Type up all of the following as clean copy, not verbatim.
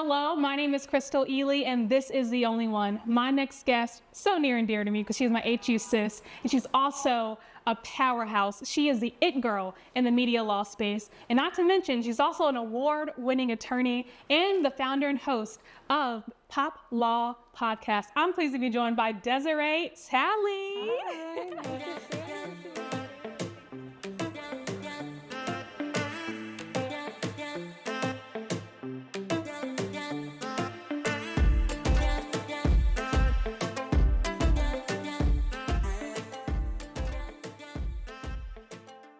Hello, my name is Crystal Eley, and this is The Only One. My next guest, so near and dear to me because she's my HU sis, and she's also a powerhouse. She is the it girl in the media law space. And not to mention, she's also an award-winning attorney and the founder and host of POPLAW Podcast. I'm pleased to be joined by Desiree Talley. Hi.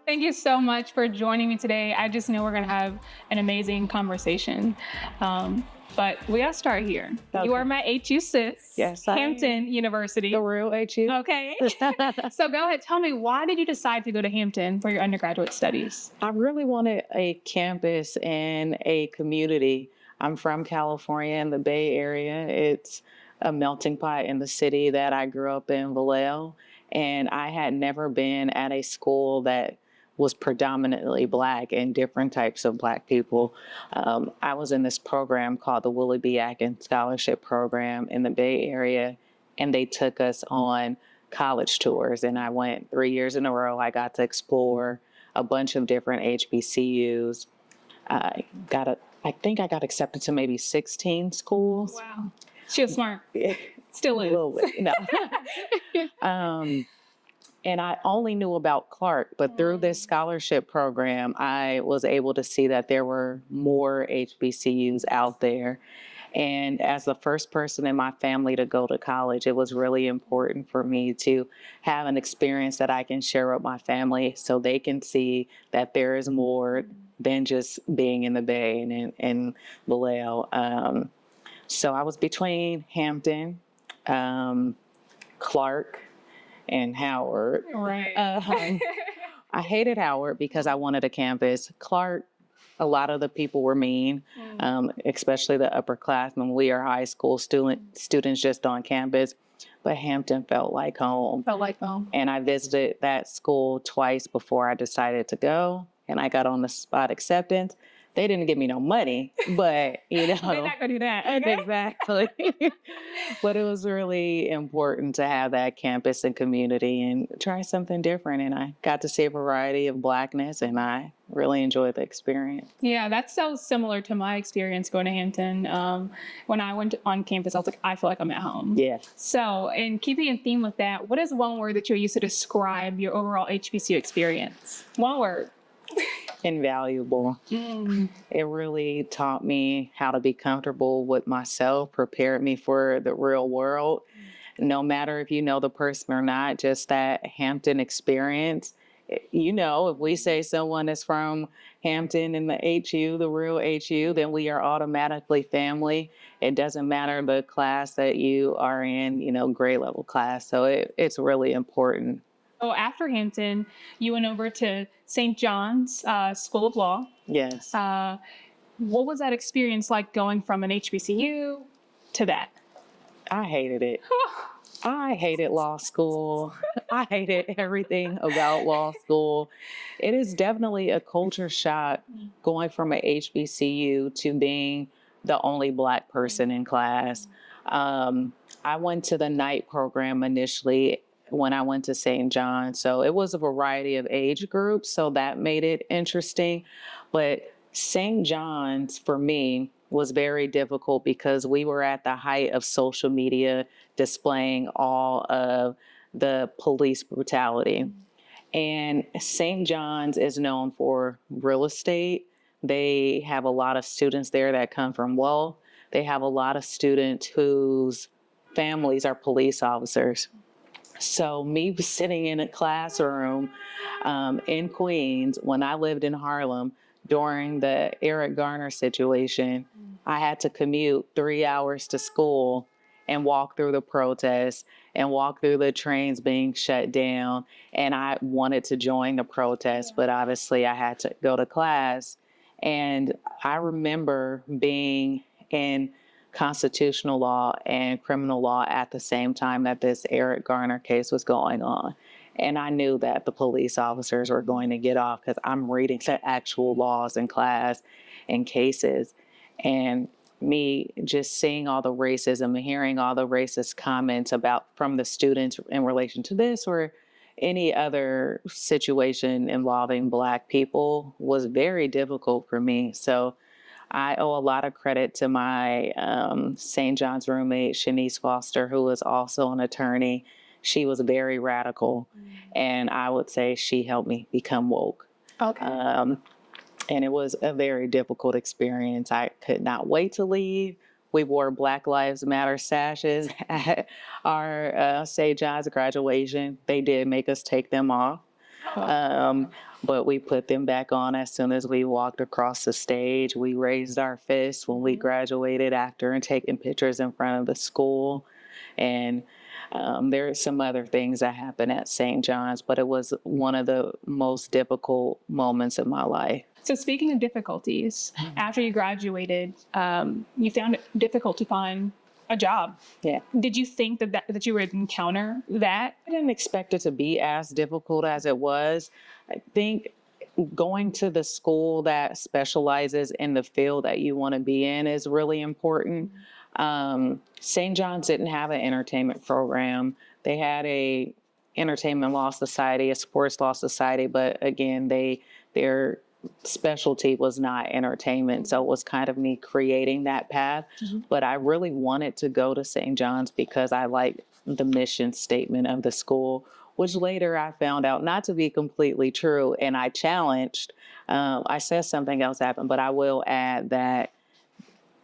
Thank you so much for joining me today. I just know we're going to have an amazing conversation. But we got to start here. Okay. You are my HU sis. Yes, Hampton University. The real HU. Okay. So go ahead. Tell me, why did you decide to go to Hampton for your undergraduate studies? I really wanted a campus and a community. I'm from California in the Bay Area. It's a melting pot in the city that I grew up in, Vallejo. And I had never been at a school that was predominantly Black and different types of Black people. I was in this program called the Willie B. Atkins Scholarship Program in the Bay Area, and they took us on college tours. And I went 3 years in a row. I got to explore a bunch of different HBCUs. I think I got accepted to maybe 16 schools. Wow. She was smart. Still is. A little bit, no. And I only knew about Clark, but through this scholarship program, I was able to see that there were more HBCUs out there. And as the first person in my family to go to college, it was really important for me to have an experience that I can share with my family so they can see that there is more than just being in the Bay and in Vallejo. So I was between Hampton, Clark, and Howard. Right. I hated Howard because I wanted a campus. Clark, a lot of the people were mean, especially the upperclassmen. We are high school students just on campus, but Hampton felt like home. Felt like home. And I visited that school twice before I decided to go, and I got on the spot acceptance. They didn't give me no money, but They're not gonna do that. Okay? Exactly. But it was really important to have that campus and community and try something different. And I got to see a variety of Blackness, and I really enjoyed the experience. Yeah, that's so similar to my experience going to Hampton. When I went on campus, I was like, I feel like I'm at home. Yeah. So, and keeping in theme with that, what is one word that you use to describe your overall HBCU experience? One word. Invaluable. It really taught me how to be comfortable with myself, prepared me for the real world. No matter if you know the person or not, just that Hampton experience. You know, if we say someone is from Hampton in the HU, the real HU, then we are automatically family. It doesn't matter the class that you are in, grade level class. So it's really important. So after Hampton, you went over to St. John's School of Law. Yes. What was that experience like going from an HBCU to that? I hated it. I hated law school. I hated everything about law school. It is definitely a culture shock going from an HBCU to being the only Black person in class. I went to the night program initially when I went to St. John's. So it was a variety of age groups, so that made it interesting. But St. John's, for me, was very difficult because we were at the height of social media displaying all of the police brutality. And St. John's is known for real estate. They have a lot of students there that come from wealth. They have a lot of students whose families are police officers. So me sitting in a classroom in Queens when I lived in Harlem during the Eric Garner situation, I had to commute 3 hours to school and walk through the protests and walk through the trains being shut down. And I wanted to join the protest, but obviously I had to go to class. And I remember being in constitutional law and criminal law at the same time that this Eric Garner case was going on. And I knew that the police officers were going to get off because I'm reading the actual laws in class and cases. And me just seeing all the racism and hearing all the racist comments from the students in relation to this or any other situation involving Black people was very difficult for me. So I owe a lot of credit to my St. John's roommate, Shanice Foster, who was also an attorney. She was very radical, and I would say she helped me become woke. Okay. And it was a very difficult experience. I could not wait to leave. We wore Black Lives Matter sashes at our St. John's graduation. They did make us take them off. But we put them back on as soon as we walked across the stage. We raised our fists when we graduated after and taking pictures in front of the school. And there are some other things that happened at St. John's, but it was one of the most difficult moments of my life. So speaking of difficulties, after you graduated, you found it difficult to find a job. Yeah. Did you think that you would encounter that? I didn't expect it to be as difficult as it was. I think going to the school that specializes in the field that you want to be in is really important. St. John's didn't have an entertainment program. They had a entertainment law society, a sports law society, but again, their specialty was not entertainment. So it was kind of me creating that path. But I really wanted to go to St. John's because I liked the mission statement of the school, which later I found out not to be completely true. And I challenged, I said something else happened, but I will add that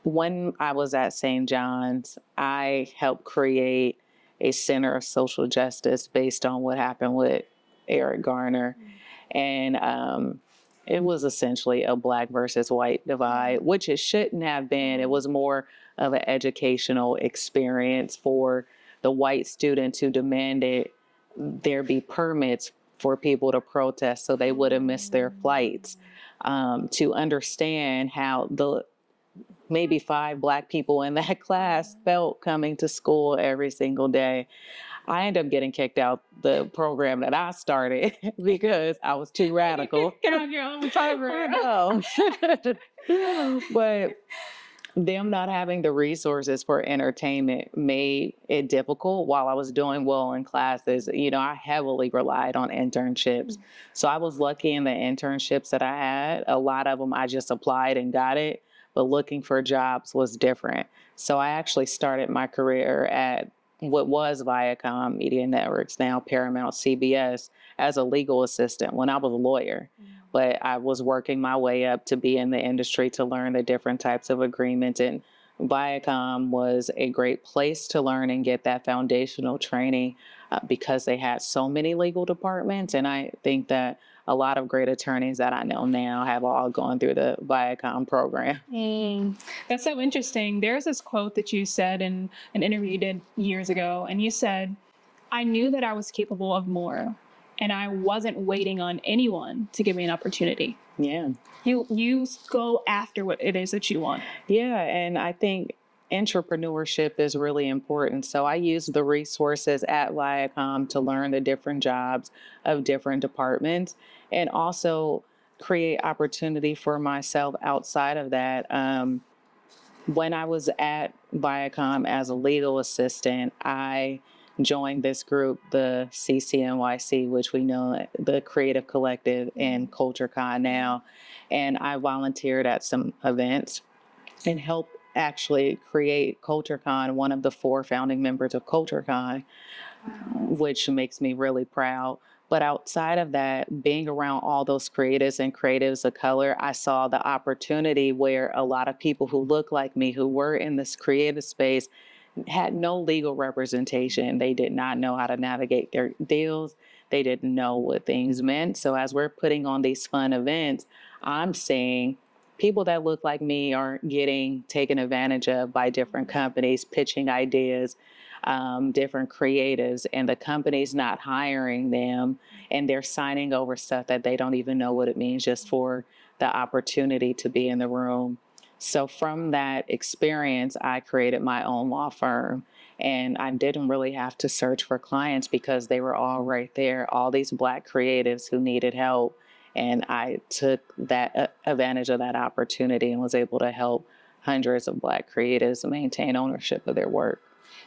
when I was at St. John's, I helped create a center of social justice based on what happened with Eric Garner. And it was essentially a Black versus white divide, which it shouldn't have been. It was more of an educational experience for the white students who demanded there be permits for people to protest so they wouldn't miss their flights, to understand how the maybe 5 Black people in that class felt coming to school every single day. I ended up getting kicked out the program that I started because I was too radical. Get on your own cover. But them not having the resources for entertainment made it difficult. While I was doing well in classes, I heavily relied on internships. So I was lucky in the internships that I had. A lot of them I just applied and got it, but looking for jobs was different. So I actually started my career at what was Viacom Media Networks, now Paramount CBS, as a legal assistant when I was a lawyer. But I was working my way up to be in the industry to learn the different types of agreements. And Viacom was a great place to learn and get that foundational training because they had so many legal departments. And I think that a lot of great attorneys that I know now have all gone through the Viacom program. That's so interesting. There's this quote that you said in an interview you did years ago, and you said, "I knew that I was capable of more, and I wasn't waiting on anyone to give me an opportunity." Yeah. You go after what it is that you want. Yeah, and I think entrepreneurship is really important. So I use the resources at Viacom to learn the different jobs of different departments and also create opportunity for myself outside of that. When I was at Viacom as a legal assistant, I joined this group, the CCNYC, which we know the Creative Collective and CultureCon now. And I volunteered at some events and helped actually create CultureCon, one of the 4 founding members of CultureCon, which makes me really proud. But outside of that, being around all those creatives and creatives of color, I saw the opportunity where a lot of people who look like me, who were in this creative space, had no legal representation. They did not know how to navigate their deals. They didn't know what things meant. So as we're putting on these fun events, I'm seeing people that look like me are getting taken advantage of by different companies, pitching ideas, different creatives, and the company's not hiring them, and they're signing over stuff that they don't even know what it means just for the opportunity to be in the room. So from that experience, I created my own law firm, and I didn't really have to search for clients because they were all right there, all these Black creatives who needed help. And I took that advantage of that opportunity and was able to help hundreds of Black creatives maintain ownership of their work.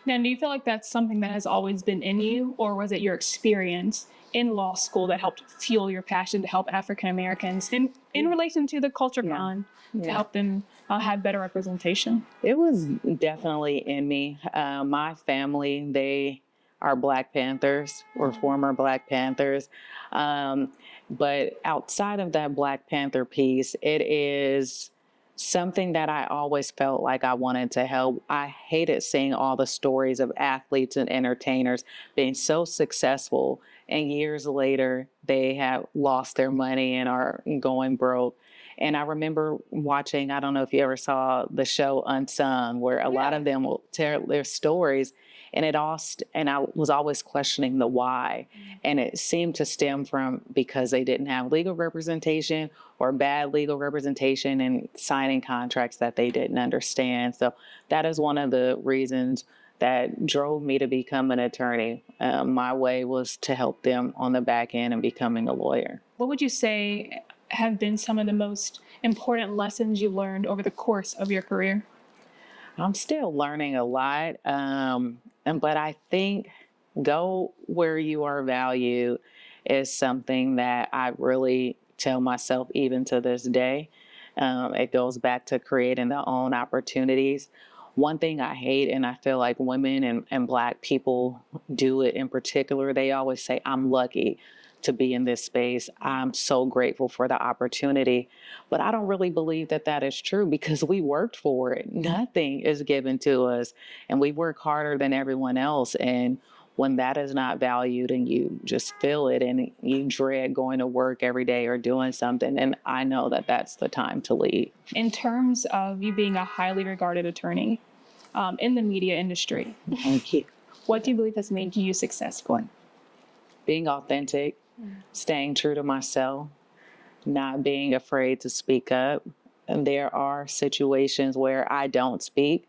Now, do you feel like that's something that has always been in you, or was it your experience in law school that helped fuel your passion to help African Americans in relation to the culture con to help them have better representation? It was definitely in me. My family, they are Black Panthers or former Black Panthers. But outside of that Black Panther piece, it is something that I always felt like I wanted to help. I hated seeing all the stories of athletes and entertainers being so successful, and years later, they have lost their money and are going broke. And I remember watching, I don't know if you ever saw the show Unsung, where a lot of them will tell their stories. And I was always questioning the why. And it seemed to stem from because they didn't have legal representation or bad legal representation and signing contracts that they didn't understand. So that is one of the reasons that drove me to become an attorney. My way was to help them on the back end and becoming a lawyer. What would you say have been some of the most important lessons you learned over the course of your career? I'm still learning a lot, but I think go where you are valued is something that I really tell myself even to this day. It goes back to creating their own opportunities. One thing I hate, and I feel like women and Black people do it in particular, they always say, I'm lucky to be in this space. I'm so grateful for the opportunity. But I don't really believe that that is true because we worked for it. Nothing is given to us, and we work harder than everyone else. And when that is not valued and you just feel it and you dread going to work every day or doing something, and I know that that's the time to leave. In terms of you being a highly regarded attorney in the media industry, Thank you. What do you believe has made you successful? Being authentic, staying true to myself, not being afraid to speak up. And there are situations where I don't speak,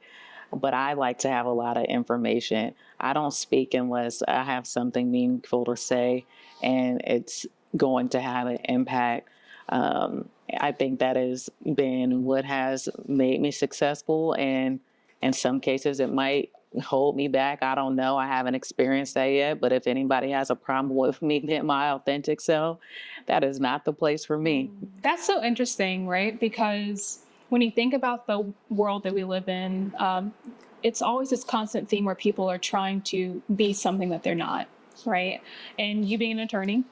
but I like to have a lot of information. I don't speak unless I have something meaningful to say and it's going to have an impact. I think that has been what has made me successful, and in some cases it might hold me back. I don't know. I haven't experienced that yet, but if anybody has a problem with me being my authentic self, that is not the place for me. That's so interesting, right? Because when you think about the world that we live in, it's always this constant theme where people are trying to be something that they're not, right? And you being an attorney,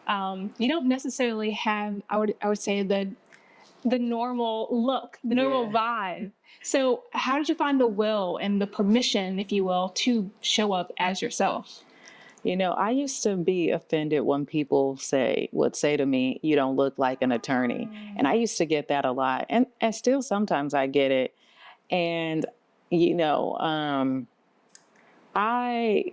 you don't necessarily have, I would say, the normal look, the normal vibe. So how did you find the will and the permission, if you will, to show up as yourself? You know, I used to be offended when people would say to me, you don't look like an attorney. And I used to get that a lot. And still sometimes I get it. And, I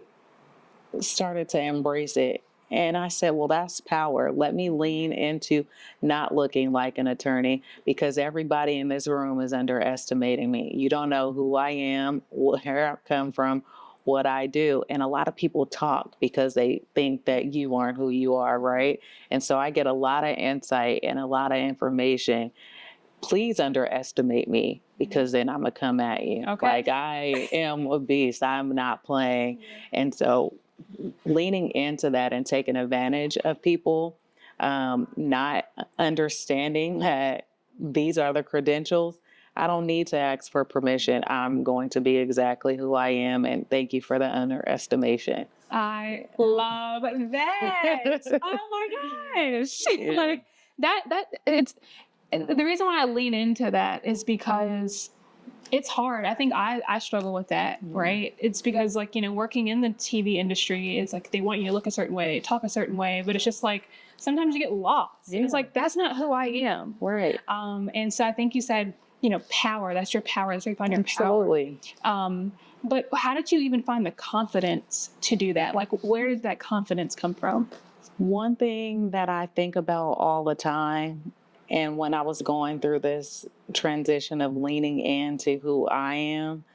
started to embrace it. And I said, well, that's power. Let me lean into not looking like an attorney, because everybody in this room is underestimating me. You don't know who I am, where I come from, what I do. And a lot of people talk because they think that you aren't who you are, right? And so I get a lot of insight and a lot of information. Please underestimate me, because then I'm going to come at you. Okay. Like, I am a beast. I'm not playing. And so leaning into that and taking advantage of people, not understanding that these are the credentials. I don't need to ask for permission. I'm going to be exactly who I am, and thank you for the underestimation. I love that. Oh my gosh. Yeah. Like it's the reason why I lean into that is because it's hard. I think I struggle with that, right? It's because, like, working in the TV industry is like they want you to look a certain way, talk a certain way, but it's just like sometimes you get lost. Yeah. It's like, that's not who I am. Right. And so I think you said, power, that's your power. That's where you find your Absolutely. power. But how did you even find the confidence to do that? Like, where did that confidence come from? One thing that I think about all the time, and when I was going through this transition of leaning into who I am,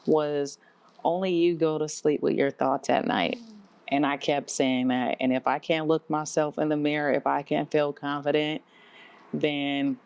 was only you go to sleep with your thoughts at night. And I kept saying that. And if I can't look myself in the mirror, if I can't feel confident, then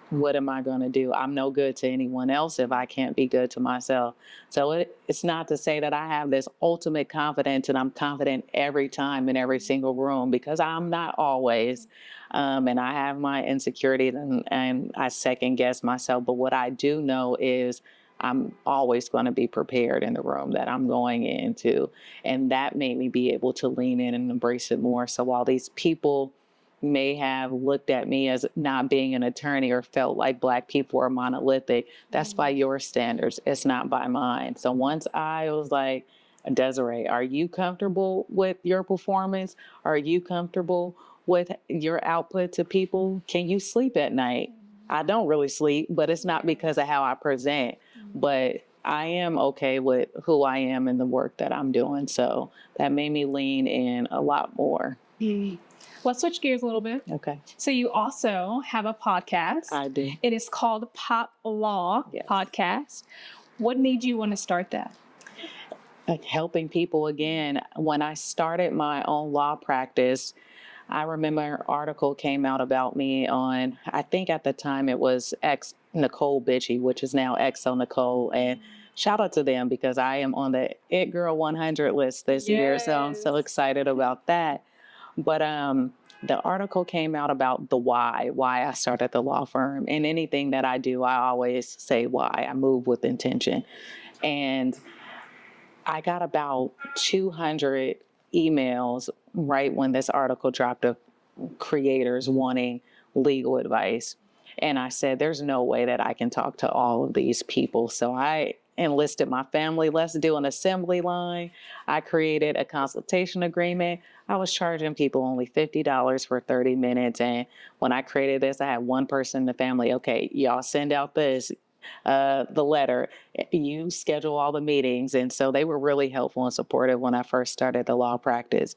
what am I going to do? I'm no good to anyone else if I can't be good to myself. So it's not to say that I have this ultimate confidence and I'm confident every time in every single room, because I'm not always. And I have my insecurities and I second guess myself. But what I do know is I'm always going to be prepared in the room that I'm going into. And that made me be able to lean in and embrace it more. So while these people may have looked at me as not being an attorney or felt like Black people are monolithic, that's by your standards. It's not by mine. So once I was like, Desiree, are you comfortable with your performance? Are you comfortable with your output to people? Can you sleep at night? I don't really sleep, but it's not because of how I present, but I am okay with who I am and the work that I'm doing. So that made me lean in a lot more. Let's switch gears a little bit. Okay. So you also have a podcast. I do. It is called POPLAW Podcast. What made you want to start that? Like helping people again. When I started my own law practice, I remember an article came out about me on, I think at the time it was X Nicole Bitchy, which is now XO Nicole. And shout out to them because I am on the It Girl 100 list this year. So I'm so excited about that. But the article came out about the why I started the law firm. And anything that I do, I always say why. I move with intention. And I got about 200 emails right when this article dropped of creators wanting legal advice. And I said, there's no way that I can talk to all of these people. So I enlisted my family. Let's do an assembly line. I created a consultation agreement. I was charging people only $50 for 30 minutes. And when I created this, I had one person in the family. Okay, y'all send out this. The letter, you schedule all the meetings. And so they were really helpful and supportive when I first started the law practice.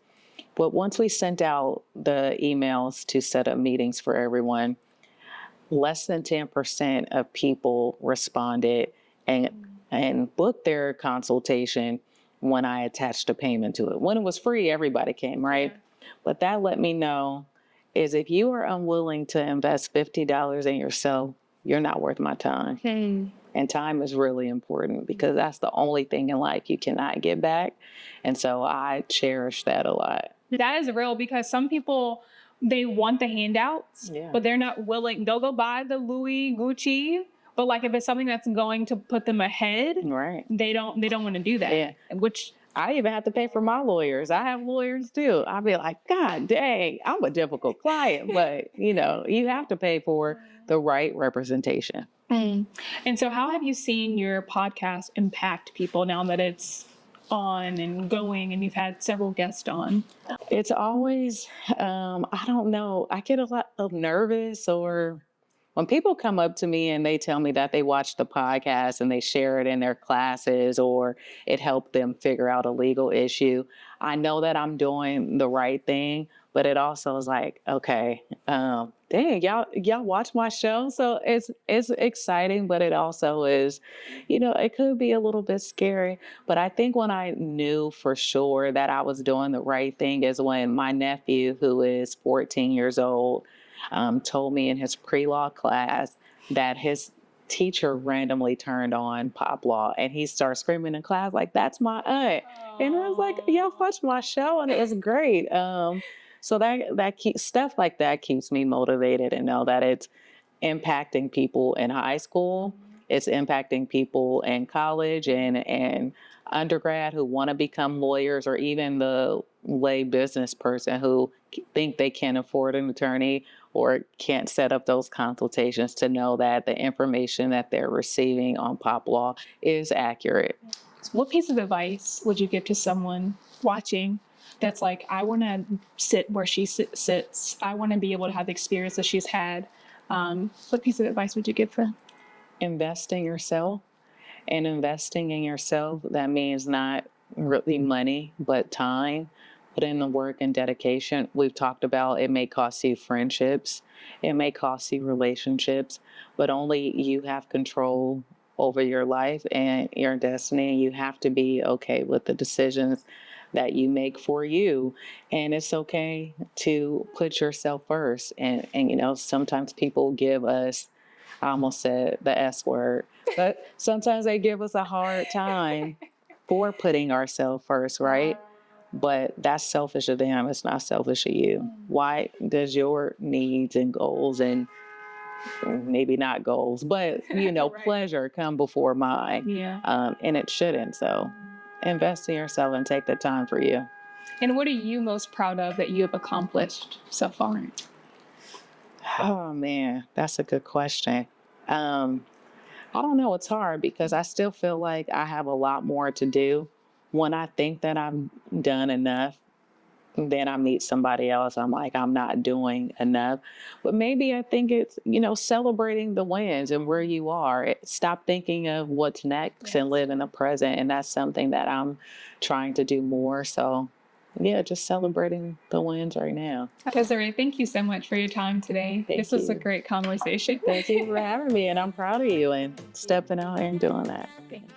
But once we sent out the emails to set up meetings for everyone, less than 10% of people responded and booked their consultation when I attached a payment to it. When it was free, everybody came, right? Yeah. But that let me know is if you are unwilling to invest $50 in yourself, you're not worth my time. And time is really important because that's the only thing in life you cannot get back. And so I cherish that a lot. That is real because some people, they want the handouts, but they're not willing. They'll go buy the Louis Gucci, but like if it's something that's going to put them ahead, right? They don't want to do that. Yeah. Which I even have to pay for my lawyers. I have lawyers too. I'll be like, God dang, I'm a difficult client, but you have to pay for the right representation. And so how have you seen your podcast impact people now that it's on and going and you've had several guests on? It's always, I don't know, I get a lot of nervous or when people come up to me and they tell me that they watched the podcast and they share it in their classes or it helped them figure out a legal issue, I know that I'm doing the right thing, but it also is like, okay, dang, y'all watch my show. So it's exciting, but it also is, it could be a little bit scary. But I think when I knew for sure that I was doing the right thing is when my nephew, who is 14 years old, told me in his pre-law class that his teacher randomly turned on POPLAW and he started screaming in class like, that's my aunt. And I was like, y'all watched my show and it was great. So that keeps stuff like that keeps me motivated and know that it's impacting people in high school. It's impacting people in college and undergrad who want to become lawyers, or even the lay business person who think they can't afford an attorney or can't set up those consultations, to know that the information that they're receiving on POPLAW is accurate. What piece of advice would you give to someone watching that's like, I want to sit where she sits. I want to be able to have the experience that she's had. What piece of advice would you give them? Invest in yourself. And investing in yourself, that means not really money, but time. Put in the work and dedication. We've talked about it may cost you friendships. It may cost you relationships, but only you have control over your life and your destiny. You have to be okay with the decisions that you make for you. And it's okay to put yourself first. And sometimes people give us I almost said the S word, but sometimes they give us a hard time for putting ourselves first, right? But that's selfish of them. It's not selfish of you. Why does your needs and goals and maybe not goals, but Right. pleasure come before mine? Yeah. And it shouldn't. So invest in yourself and take the time for you. And what are you most proud of that you have accomplished so far? Oh man, that's a good question. I don't know. It's hard because I still feel like I have a lot more to do. When I think that I've done enough, then I meet somebody else. I'm like, I'm not doing enough. But maybe I think it's, celebrating the wins and where you are. Stop thinking of what's next and live in the present. And that's something that I'm trying to do more. So, yeah, just celebrating the wins right now. Desiree, thank you so much for your time today. This was a great conversation. Thank you for having me. And I'm proud of you and stepping out and doing that. Thanks.